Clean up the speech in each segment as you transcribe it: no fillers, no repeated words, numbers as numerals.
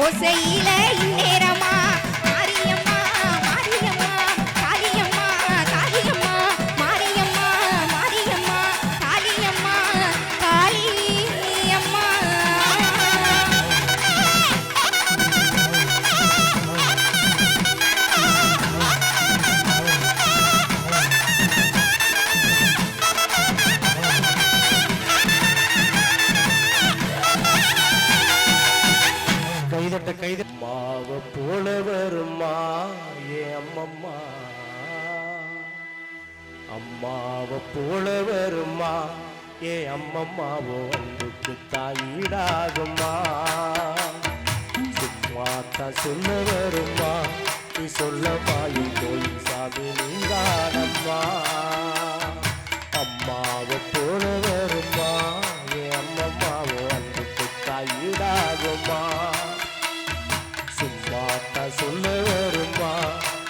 ஓசையில இந்நேரமா மாரியம்மா மாரியம்மா காளியம்மா காளியம்மா மாரியம்மா மாரியம்மா காளியம்மா காளியம்மா. கைதட்ட கைத மாவ போல வருமா ஏ அம்மம்மா, அம்மாவ போல வருமா ஏ அம்மம்மாவோ அன்புக்கு தாயிடாகுமா. சும்மாத்தான் சொல்ல வருமா நீ சொல்ல மாயும் கோயில் சாமி நீதானம்மா. அம்மாவ போல வருமா ஏ அம்மம்மாவோ அன்புக்கு தாயிடாகுமா. சும்மாத்தா சொல்ல வருமா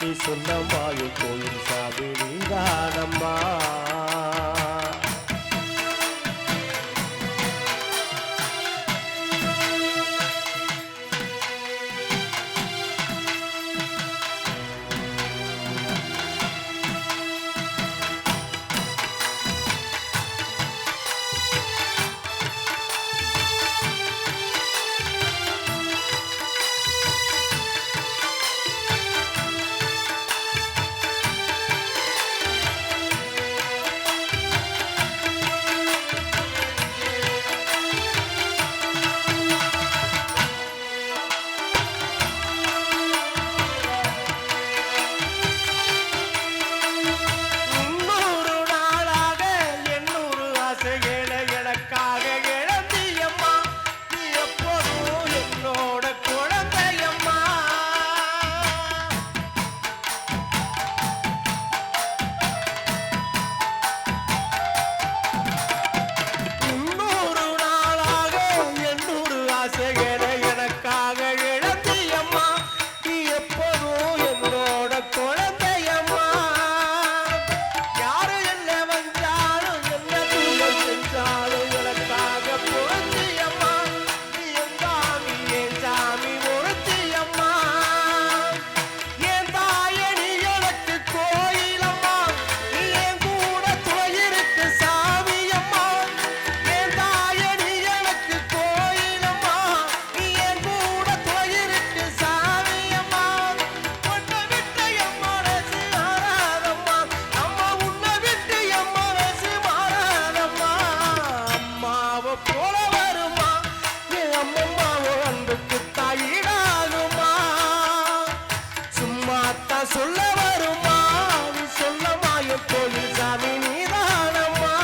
நீ சொன்ன மாய கோயில் சாமி நீதானம்மா. சொல்ல வருமா நீ சொல்ல மாய கோயில் சாமி நீதானம்மா.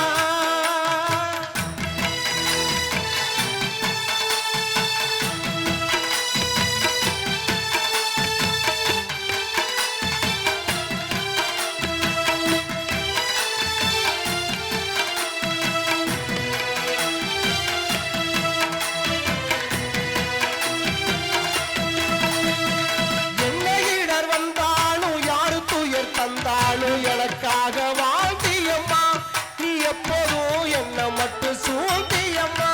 எனக்காக வாழ்ந்தியம்மா நீ எப்போதும் என்ன மட்டும் சூழ்ந்தியம்மா.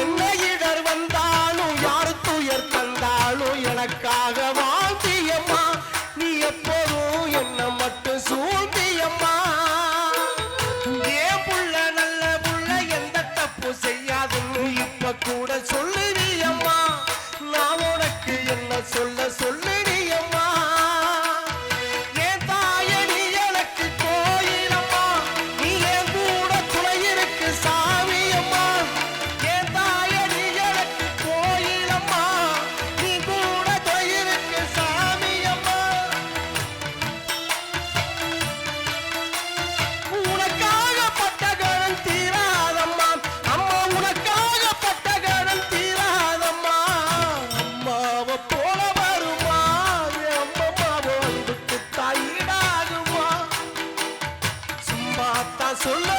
என்ன இடர் வந்தாலும் யாரு துயர் தந்தாலும் எனக்காக வாழ்ந்தியம்மா நீ எப்போதும் என்ன மட்டும் சூழ்ந்தியம்மா. ஏன் புள்ள நல்ல புள்ள எந்த தப்பு செய்யாதுன்னு இப்ப கூட சொல்லுறியம்மா. நான் உனக்கு என்ன சொல்ல சொல்லுறியம்மா. என் தாயணி எனக்கு கோயிலம்மா நீ என் கூட துணை இருக்கு சாமியம்மா. என் தாயணி எனக்கு கோயிலம்மா நீ கூட துணை இருக்கு சாமியம்மா. உனக்காக பட்ட கடன் தீராதம்மா அம்மா, உனக்காக பட்ட கடன் தீராதம்மா. அம்மாவ போல வருமா அம்மம்மாவோ அன்புக்கு தாயிடாகுமா. சும்மாத்தான் சொல்ல